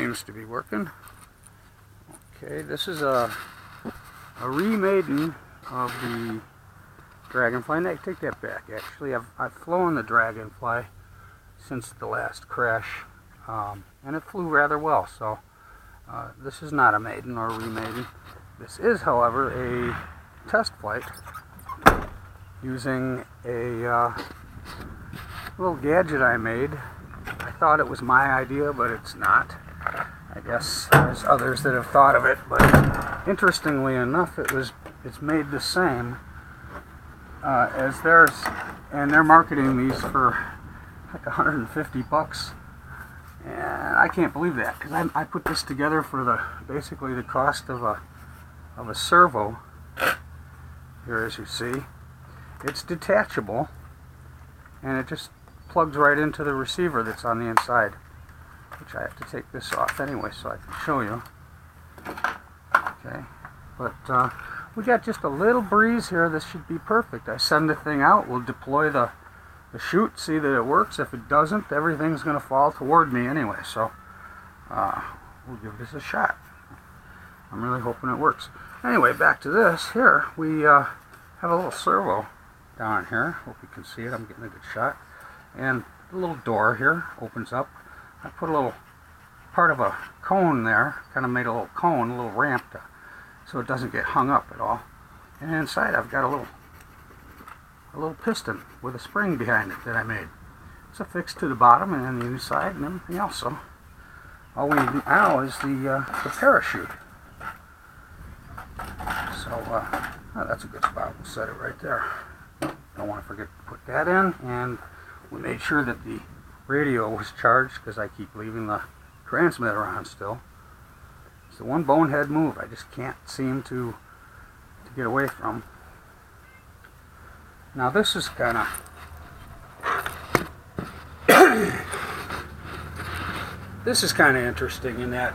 seems to be working. Okay, this is a remaking of the Dragonfly. And I take that back. Actually, I've flown the Dragonfly since the last crash, and it flew rather well. So this is not a maiden or remaiden. This is, however, a test flight using a little gadget I made. I thought it was my idea, but it's not. I guess there's others that have thought of it, but interestingly enough, it's made the same as theirs, and they're marketing these for like 150 bucks, and I can't believe that, because I put this together for basically the cost of a servo. Here, as you see, it's detachable, and it just plugs right into the receiver that's on the inside, which I have to take this off anyway so I can show you. Okay, but we got just a little breeze here. This should be perfect. I send the thing out, we'll deploy the chute, see that it works. If it doesn't, everything's going to fall toward me anyway, so we'll give this a shot. I'm really hoping it works. Anyway, back to this. Here we have a little servo down here. Hope you can see it. I'm getting a good shot. And the little door here opens up. I put a little part of a cone there, kind of made a little cone, a little ramp, so it doesn't get hung up at all. And inside I've got a little piston with a spring behind it that I made. It's affixed to the bottom and then the inside and everything else. So all we need now is the parachute. So oh, that's a good spot. We'll set it right there. Don't want to forget to put that in. And we made sure that the radio was charged, because I keep leaving the transmitter on still. It's the one bonehead move I just can't seem to get away from. Now this is kind of this is kind of interesting in that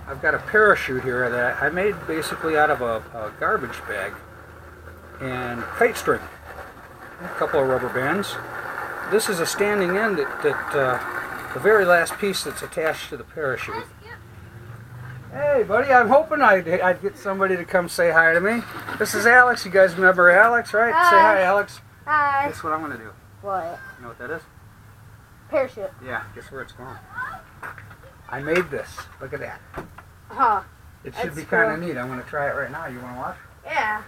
I've got a parachute here that I made basically out of a garbage bag and kite string, a couple of rubber bands. This is a standing end that the very last piece that's attached to the parachute. Hey, buddy, I'm hoping I'd get somebody to come say hi to me. This is Alex. You guys remember Alex, right? Hi. Say hi, Alex. Hi. Guess what I'm going to do? What? You know what that is? Parachute. Yeah, guess where it's going? I made this. Look at that. Huh. It should be kind of neat. I'm going to try it right now. You want to watch? Yeah.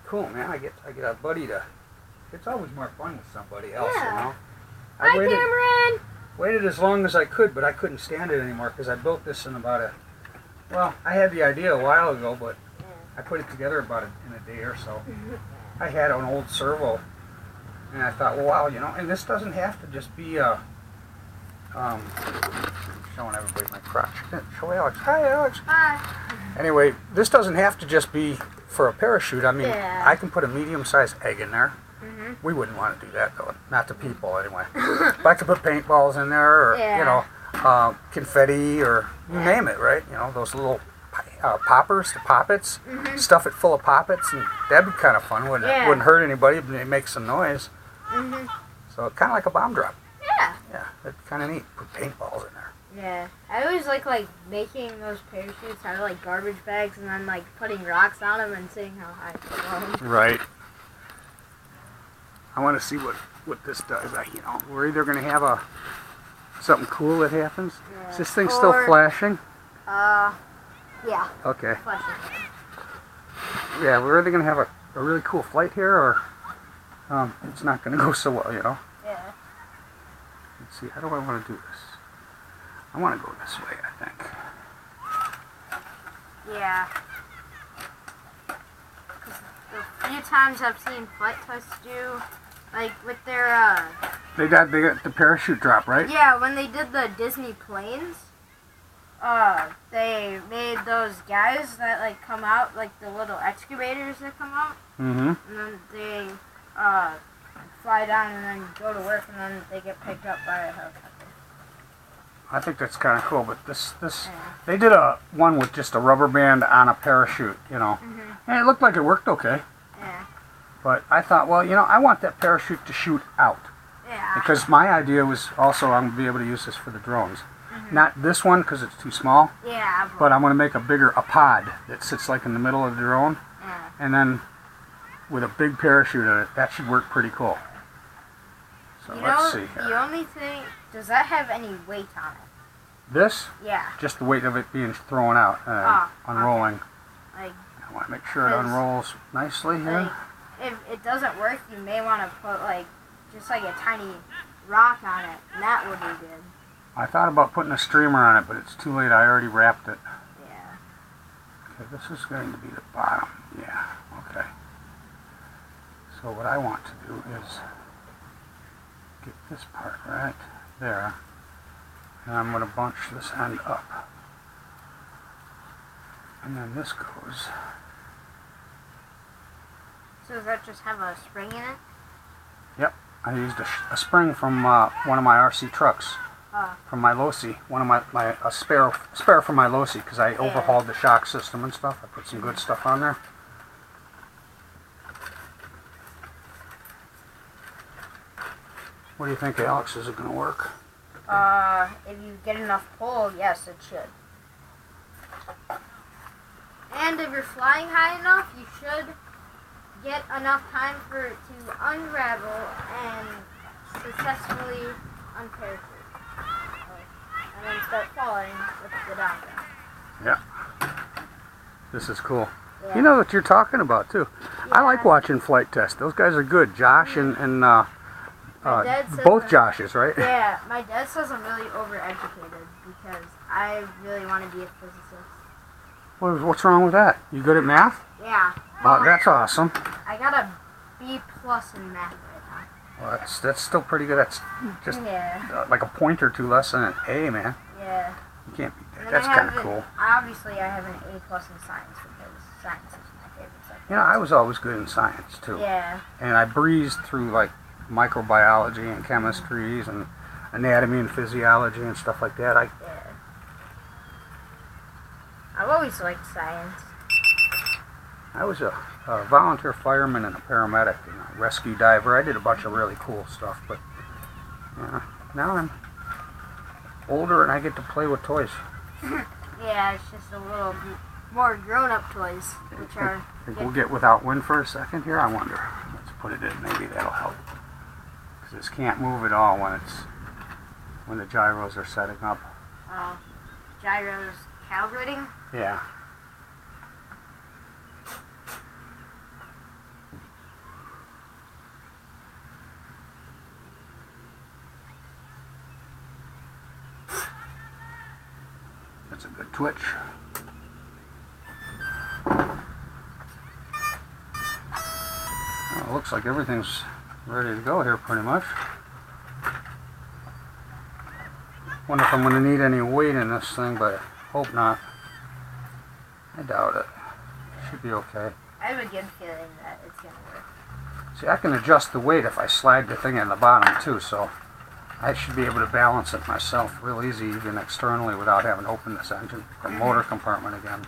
Cool, man. I get a buddy to... It's always more fun with somebody else, you know? Hi, Cameron! Waited as long as I could, but I couldn't stand it anymore, because I built this in about well, I had the idea a while ago, but I put it together about in a day or so. I had an old servo, and I thought, well, wow, you know, and this doesn't have to just be showing everybody my crotch. Show Alex. Hi, Alex. Hi. Anyway, this doesn't have to just be for a parachute. I mean, I can put a medium-sized egg in there. We wouldn't want to do that, though. Not to people, anyway. But I could put paintballs in there, or, you know, confetti, or you name it, right? You know, those little poppers, the poppets, stuff it full of poppets, and that'd be kind of fun, wouldn't it? Wouldn't hurt anybody, but it makes some noise. So kind of like a bomb drop. Yeah. Yeah, that's kind of neat. Put paintballs in there. Yeah. I always like making those parachutes out of like garbage bags and then like putting rocks on them and seeing how high it goes. Right. I want to see what this does. You know, we're either going to have something cool that happens. Yeah. Is this thing still flashing? Yeah. Okay. Flashing. Yeah, we're either going to have a really cool flight here, or it's not going to go so well, you know. Yeah. Let's see, how do I want to do this? I want to go this way, I think. Yeah. The few times I've seen flight tests do, like with their They got the parachute drop, right? Yeah, when they did the Disney planes, they made those guys that like come out, like the little excavators that come out, and then they fly down and then go to work, and then they get picked up by a helicopter. I think that's kind of cool, but this they did one with just a rubber band on a parachute, you know, and it looked like it worked okay. Yeah. But I thought, well, you know, I want that parachute to shoot out. Yeah. Because my idea was also I'm going to be able to use this for the drones. Not this one because it's too small, Yeah. but I'm going to make a pod that sits like in the middle of the drone, and then with a big parachute in it. That should work pretty cool. So let's see here. The only thing, does that have any weight on it? This? Yeah. Just the weight of it being thrown out and unrolling. Okay. Like, I want to make sure it unrolls nicely here. Like, if it doesn't work, you may want to put like just like a tiny rock on it, and that would be good. I thought about putting a streamer on it, but it's too late. I already wrapped it. Yeah. Okay, this is going to be the bottom. Yeah, okay. So what I want to do is get this part right there, and I'm going to bunch this end up. And then this goes. So does that just have a spring in it? Yep, I used a spring from one of my RC trucks. From my Losi, a spare from my Losi, because I overhauled the shock system and stuff. I put some good stuff on there. What do you think, Alex? Is it going to work? If you get enough pull, yes, it should. And if you're flying high enough, you should get enough time for it to unravel and successfully unparachute. And then start falling with the downdraft. Yeah. This is cool. Yeah. You know what you're talking about, too. Yeah. I like watching flight tests. Those guys are good. Josh and both Joshes, right? Yeah. My dad says I'm really overeducated because I really want to be a physicist. Well, what's wrong with that? You good at math? Yeah. That's awesome. I got a B+ in math. Well, that's still pretty good. That's just like a point or two less than an A, man. Yeah. You can't beat that. That's kind of cool. Obviously, I have an A+ in science because science is my favorite subject. You know, I was always good in science, too. Yeah. And I breezed through, like, microbiology and chemistries and anatomy and physiology and stuff like that. Yeah. I've always liked science. I was a volunteer fireman and a paramedic and a rescue diver. I did a bunch of really cool stuff, but now I'm older and I get to play with toys. Yeah, it's just a little more grown-up toys, which are... I think we'll get without wind for a second here. I wonder. Let's put it in. Maybe that'll help. Because this can't move at all when the gyros are setting up. Gyros calibrating? Yeah. That's a good twitch. Well, it looks like everything's ready to go here pretty much. Wonder if I'm going to need any weight in this thing, but I hope not. I doubt it. Should be okay. I have a good feeling that it's going to work. See, I can adjust the weight if I slide the thing in the bottom too, so I should be able to balance it myself real easy, even externally, without having to open this engine. The motor compartment again.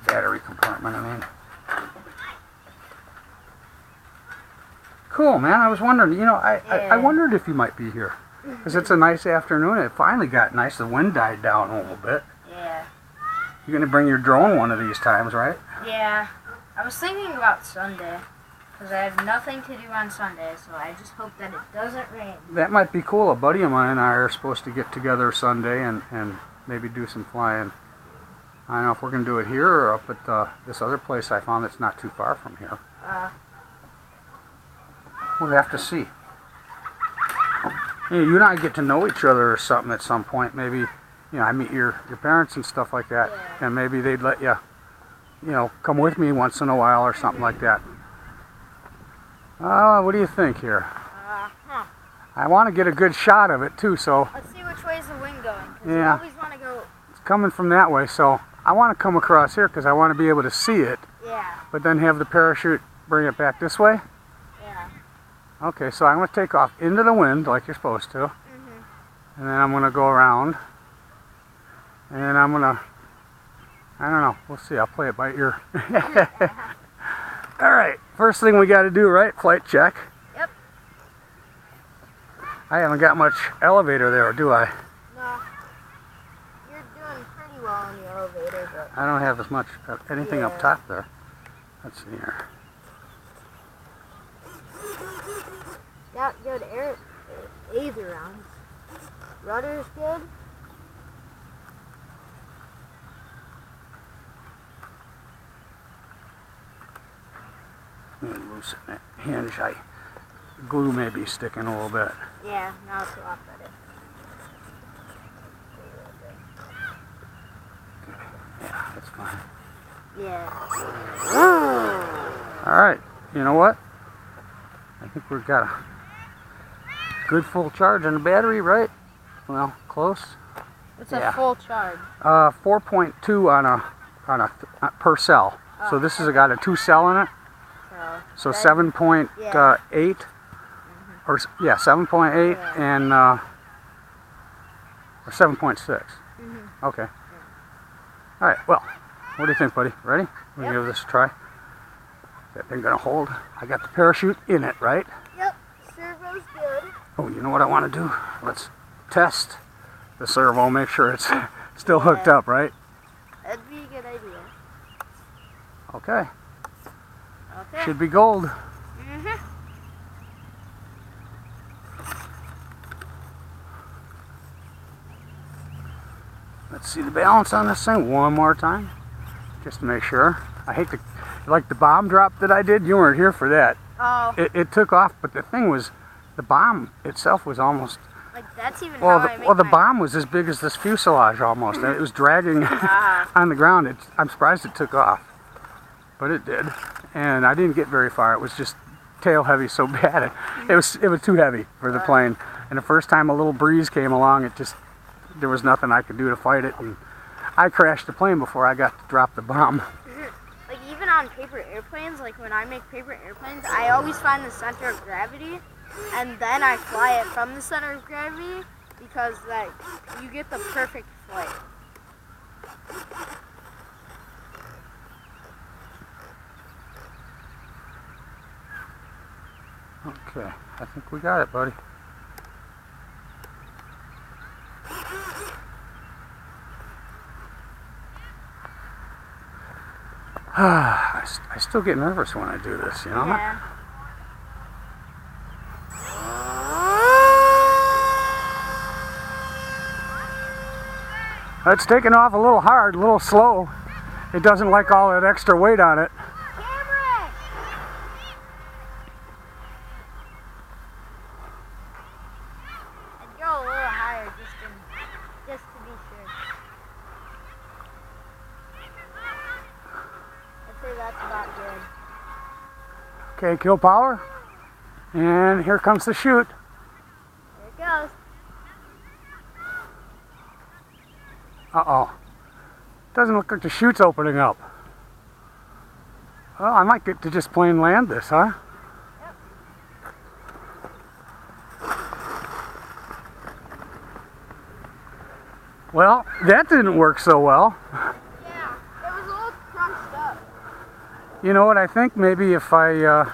Battery compartment, I mean. Cool, man. I was wondering, you know, I wondered if you might be here. Because it's a nice afternoon. It finally got nice. The wind died down a little bit. Yeah. You're going to bring your drone one of these times, right? Yeah. I was thinking about Sunday. Because I have nothing to do on Sunday, so I just hope that it doesn't rain. That might be cool. A buddy of mine and I are supposed to get together Sunday and maybe do some flying. I don't know if we're going to do it here or up at this other place I found that's not too far from here. We'll have to see. You and I get to know each other or something at some point. Maybe, you know, I meet your parents and stuff like that, and maybe they'd let you, you know, come with me once in a while or something like that. What do you think here? I want to get a good shot of it too, so... Let's see which way is the wind going, because I always want to go... It's coming from that way, so I want to come across here because I want to be able to see it. Yeah. But then have the parachute bring it back this way? Yeah. Okay, so I'm going to take off into the wind like you're supposed to. And then I'm going to go around. And then I'm going to... I don't know. We'll see. I'll play it by ear. Alright, first thing we got to do, right? Flight check. Yep. I haven't got much elevator there, do I? No. elevator, but I don't have as much anything up Yeah. top there. Let's see here. got good air aider rounds. Rudder's good. Let me loosen that hinge. Glue may be sticking a little bit. Yeah, now it's a lot better. Yeah, that's fine. Yeah. All right. You know what? I think we've got a good full charge on the battery, right? Well, close. It's Yeah. a full charge. 4.2 on a per cell. So this has got a 2 cell in it. So that- 7.8 or yeah, 7.8 Yeah. and or 7.6. Okay. All right. Well, what do you think, buddy? Ready? We'll Yep. give this a try. That thing gonna hold? I got the parachute in it, right? Yep. Servo's good. Oh, you know what I want to do? Let's test the servo. Make sure it's still hooked up, right? That'd be a good idea. Okay. Okay. Should be gold. Let's see the balance on this thing one more time, just to make sure. I hate to, like the bomb drop that I did, you weren't here for that. Oh, It took off, but the thing was, the bomb itself was almost, like that's even well, how I make the my... bomb was as big as this fuselage almost, and it was dragging on the ground. I'm surprised it took off, but it did. And I didn't get very far. It was just tail heavy so bad. It was too heavy for the plane. And the first time a little breeze came along, there was nothing I could do to fight it. And I crashed the plane before I got to drop the bomb. Like even on paper airplanes, like when I make paper airplanes, I always find the center of gravity, and then I fly it from the center of gravity because like you get the perfect flight. Okay, I think we got it, buddy. I still get nervous when I do this, you know? Yeah. It's taking off a little hard, a little slow. It doesn't like all that extra weight on it. Cameron! I'd go a little higher just to be sure. I'd say that's about good. Okay, kill power. And here comes the chute. There it goes. Uh-oh. Doesn't look like the chute's opening up. Well, I might get to just plain land this, huh? Well, that didn't work so well. Yeah, it was a little crunched up. You know what, I think maybe if the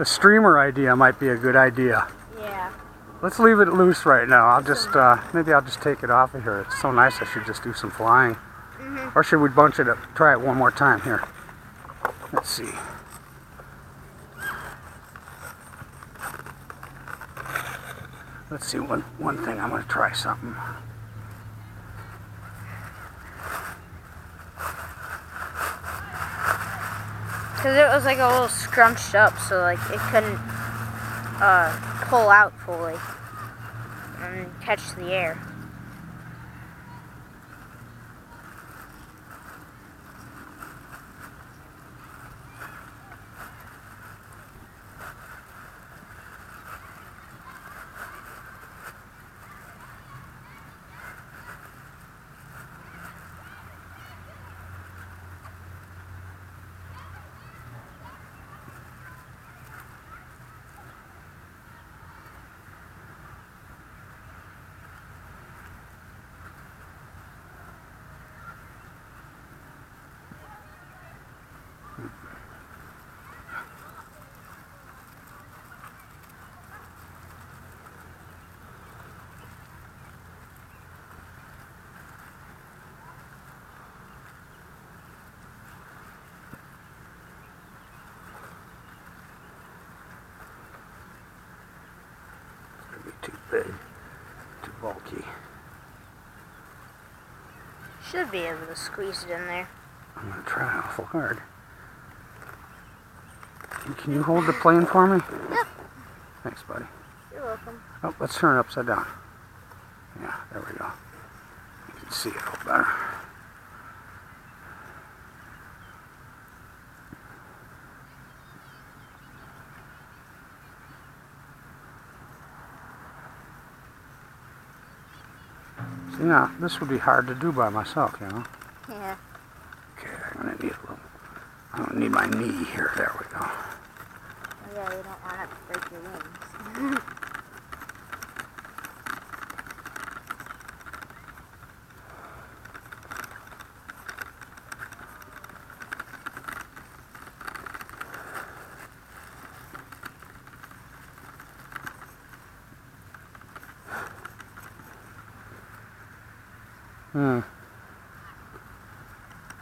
streamer idea might be a good idea. Yeah. Let's leave it loose right now. I'll just, maybe I'll just take it off of here. It's so nice I should just do some flying. Or should we bunch it up, try it one more time here? Let's see. Let's see, one thing, I'm going to try something. Because it was like a little scrunched up, so like it couldn't pull out fully and catch the air. too big, too bulky. Should be able to squeeze it in there. I'm gonna try awful hard. Can you hold the plane for me? Yep. Thanks, buddy. You're welcome. Oh, let's turn it upside down. Yeah, there we go. You can see it a little better. See, now, this would be hard to do by myself, you know? Yeah. Okay, I'm gonna need a little. I'm gonna need my knee here. There we go. Oh yeah, you don't want it to break your wings.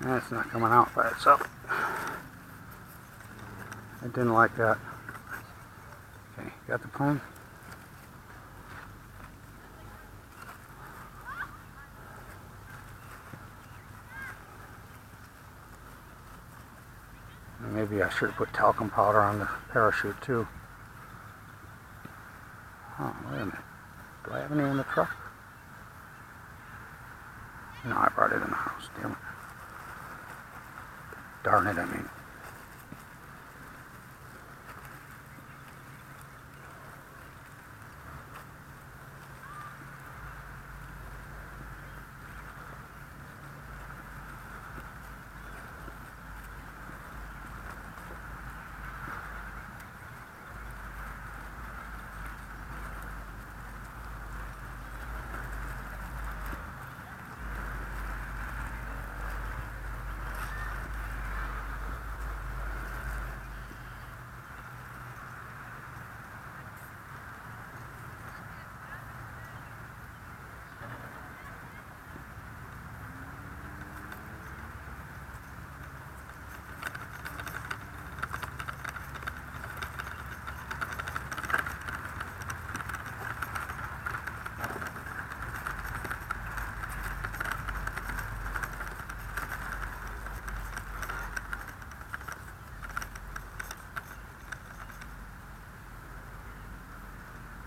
That's not coming out by itself. I didn't like that. Okay, got the plane? Maybe I should have put talcum powder on the parachute too. Oh, wait a minute. Do I have any in the truck? No, I brought it in the house. Damn it. Darn it, I mean.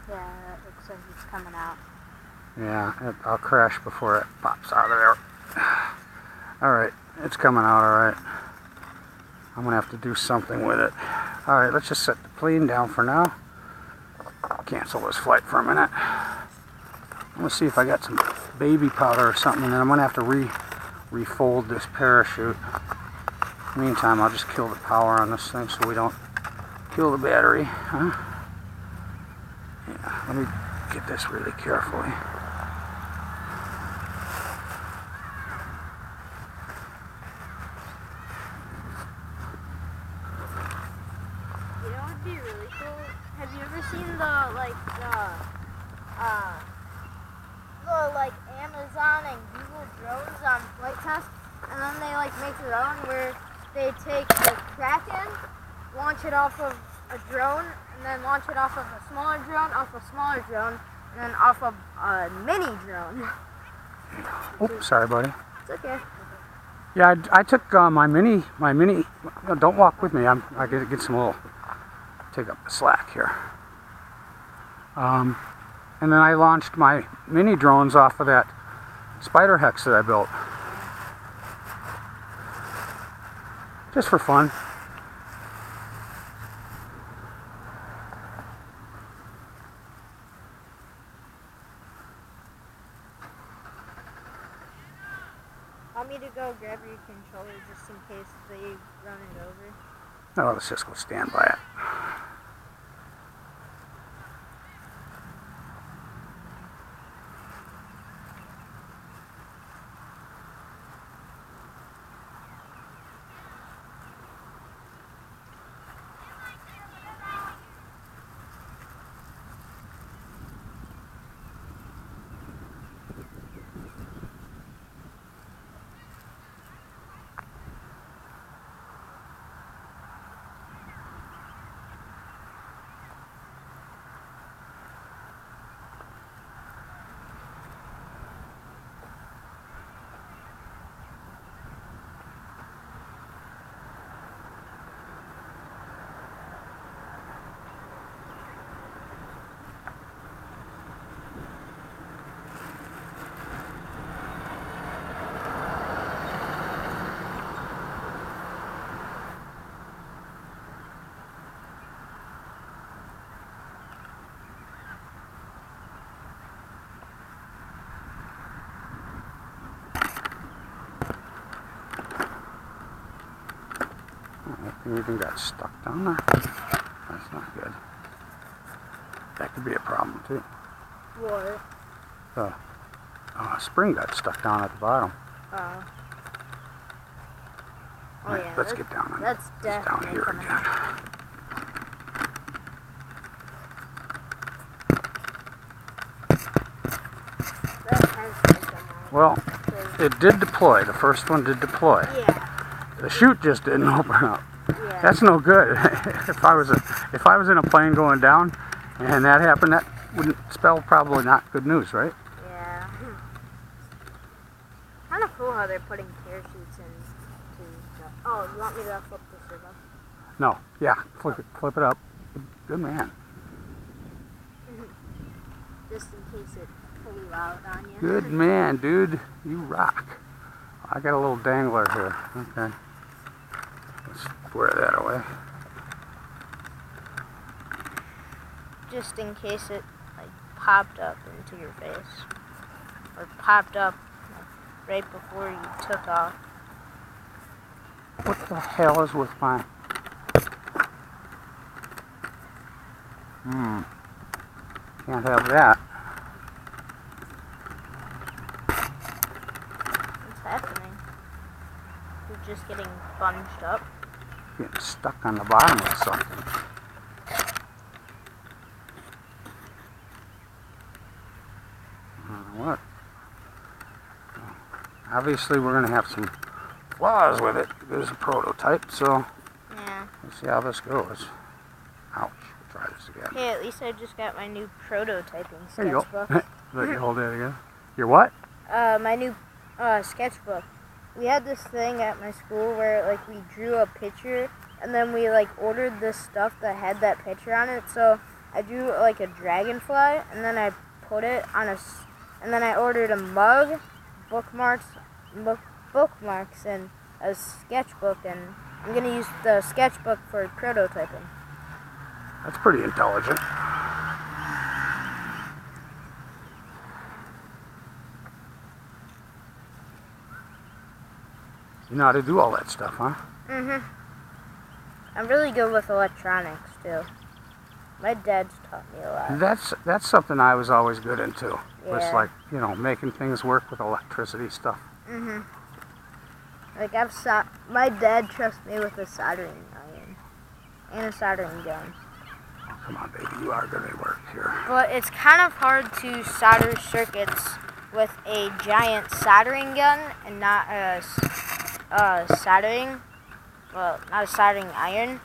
Yeah, that looks like it's coming out. Yeah, I'll crash before it pops out of there. Alright, it's coming out alright. I'm going to have to do something with it. Alright, let's just set the plane down for now. Cancel this flight for a minute. I'm going to see if I got some baby powder or something, and then I'm going to have to refold this parachute. Meantime, I'll just kill the power on this thing so we don't kill the battery. Huh? Yeah, let me get this really carefully. You know what would be really cool? Have you ever seen the Amazon and Google drones on flight tests? And then they make their own where they take the Kraken, launch it off of a drone, and then launch it off of a smaller drone, off a smaller drone, and then off of a mini drone. Oops, sorry, buddy. It's okay. Yeah, I took my mini. No, don't walk with me. I gotta get some little. Take up the slack here. And then I launched my mini drones off of that spider hex that I built, just for fun. Want me to go grab your controller just in case they run it over? No, let's just go stand by it. Anything got stuck down there? That's not good. That could be a problem too. What? The spring got stuck down at the bottom. Oh Right, yeah. let's get down on That's down definitely here coming again. out. That has to come out. Well, it did deploy. The first one did deploy. Yeah. The chute just didn't open up. Yeah. That's no good. If I was in a plane going down and that happened, that wouldn't spell probably not good news, right? Yeah. Kind of cool how they're putting parachutes in. Oh, you want me to flip the servo? No. Yeah. Flip it up. Good man. Just in case it fully loud on you. Good man, dude. You rock. I got a little dangler here. Okay. Let's square that away. Just in case it like popped up into your face, or popped up like, right before you took off. What the hell is with my... Can't have that. What's happening? You're just getting bunged up. Getting stuck on the bottom of something. I don't know what. Obviously we're going to have some flaws with it. There's a prototype, so Yeah. let's see how this goes. Ouch. We'll try this again. Hey, at least I just got my new prototyping There you go. sketchbook. Let you hold that again. Your what? My new sketchbook. We had this thing at my school where like we drew a picture and then we like ordered this stuff that had that picture on it. So I drew like a dragonfly and then I put it on and then I ordered a mug, bookmarks and a sketchbook, and I'm gonna use the sketchbook for prototyping. That's pretty intelligent. You know how to do all that stuff, huh? I'm really good with electronics too. My dad's taught me a lot. That's something I was always good into. It's Yeah. like, you know, making things work with electricity stuff. Like my dad trusts me with a soldering iron and a soldering gun. Oh, come on, baby, you are good at work here. But it's kind of hard to solder circuits with a giant soldering gun and not a not a soldering iron,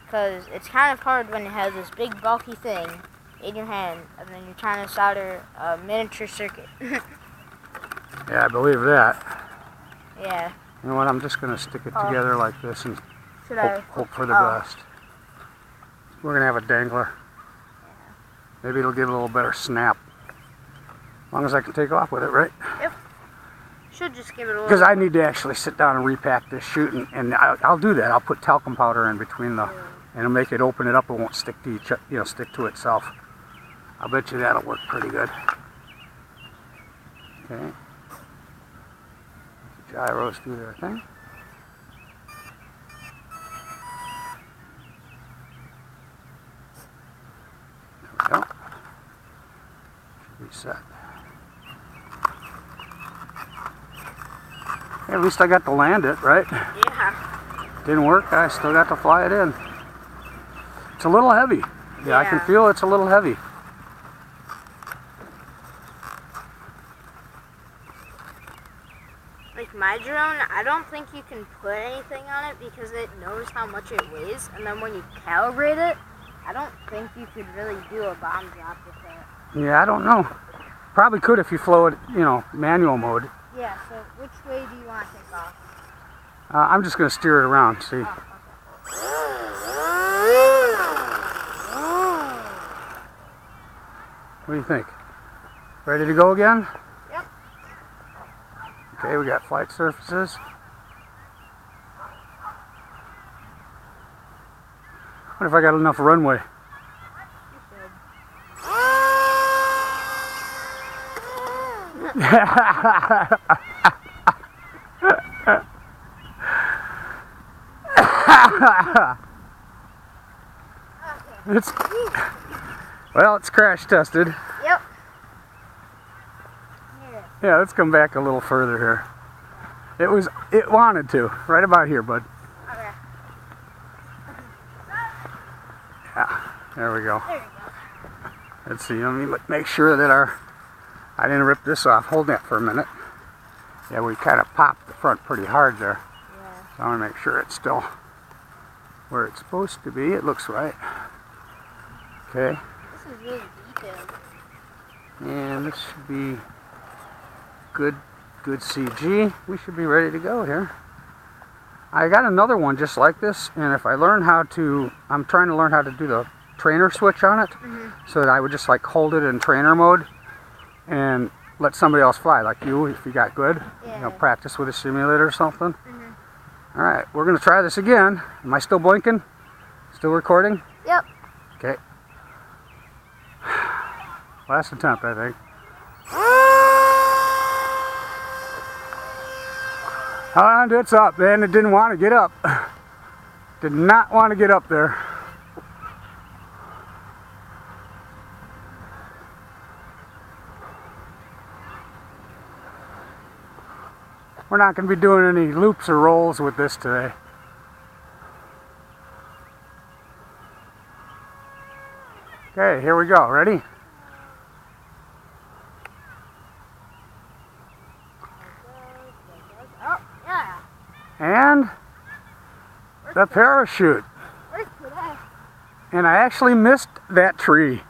because it's kind of hard when you have this big bulky thing in your hand and then you're trying to solder a miniature circuit. Yeah, I believe that. Yeah. You know what? I'm just going to stick it together like this and Should I? hope for the best. We're going to have a dangler. Maybe it'll give it a little better snap. As long as I can take off with it, right? Yep. Should just give it a little. Because I need to actually sit down and repack this chute, and I'll do that. I'll put talcum powder in between and it'll make it open it up. It won't stick to stick to itself. I'll bet you that'll work pretty good. Okay. Gyros do their thing. There we go. Reset. Hey, at least I got to land it, right? Yeah. Didn't work, I still got to fly it in. It's a little heavy. Yeah, I can feel it's a little heavy. Like my drone, I don't think you can put anything on it because it knows how much it weighs, and then when you calibrate it, I don't think you could really do a bomb drop with it. Yeah, I don't know. Probably could if you flew it, manual mode. Yeah, so which way do you want to take off? I'm just going to steer it around, see. What do you think? Ready to go again? Yep. Okay, we got flight surfaces. What if I got enough runway? It's well, it's crash tested. Yep. Here. Yeah, let's come back a little further here. It wanted to, right about here, bud. Okay. Yeah, there we go. There you go. Let's see, let me make sure that I didn't rip this off. Hold that for a minute. Yeah, we kind of popped the front pretty hard there. Yeah. So I want to make sure it's still where it's supposed to be. It looks right. Okay. This is really detailed. And this should be good CG. We should be ready to go here. I got another one just like this, and if I learn how to, I'm trying to learn how to do the trainer switch on it, so that I would just like hold it in trainer mode and let somebody else fly, like you, if you got good. Yeah. You know, practice with a simulator or something. All right, we're gonna try this again. Am I still blinking? Still recording? Yep. Okay. Last attempt, I think. And it's up, man. It didn't want to get up. Did not want to get up there. We're not going to be doing any loops or rolls with this today. Okay, here we go. Ready? Oh, yeah. And the parachute. Where's today? And I actually missed that tree.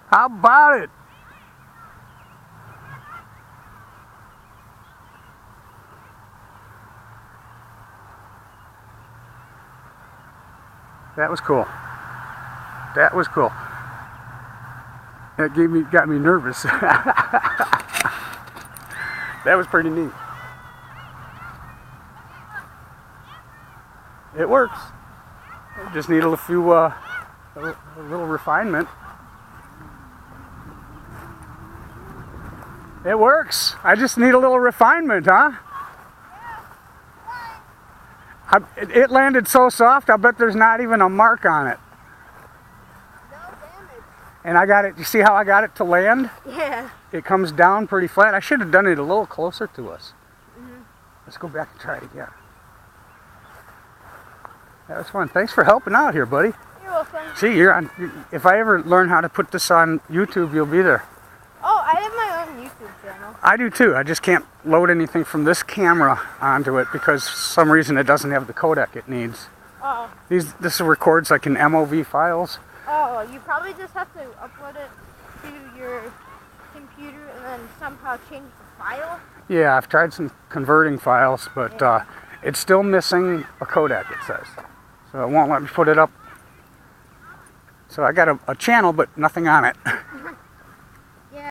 How about it? That was cool. That was cool. That got me nervous. That was pretty neat. It works. I just need a few, a little refinement. It works. I just need a little refinement, huh? It landed so soft, I bet there's not even a mark on it. No damage. And I got it, you see how I got it to land? Yeah. It comes down pretty flat. I should have done it a little closer to us. Let's go back and try it again. That was fun. Thanks for helping out here, buddy. You're welcome. See, you're on. If I ever learn how to put this on YouTube, you'll be there. Oh, I have my own YouTube channel. I do too. I just can't load anything from this camera onto it because for some reason it doesn't have the codec it needs. Oh. This records like in MOV files. Oh, you probably just have to upload it to your computer and then somehow change the file. Yeah, I've tried some converting files, but it's still missing a codec, it says. So it won't let me put it up. So I got a channel, but nothing on it.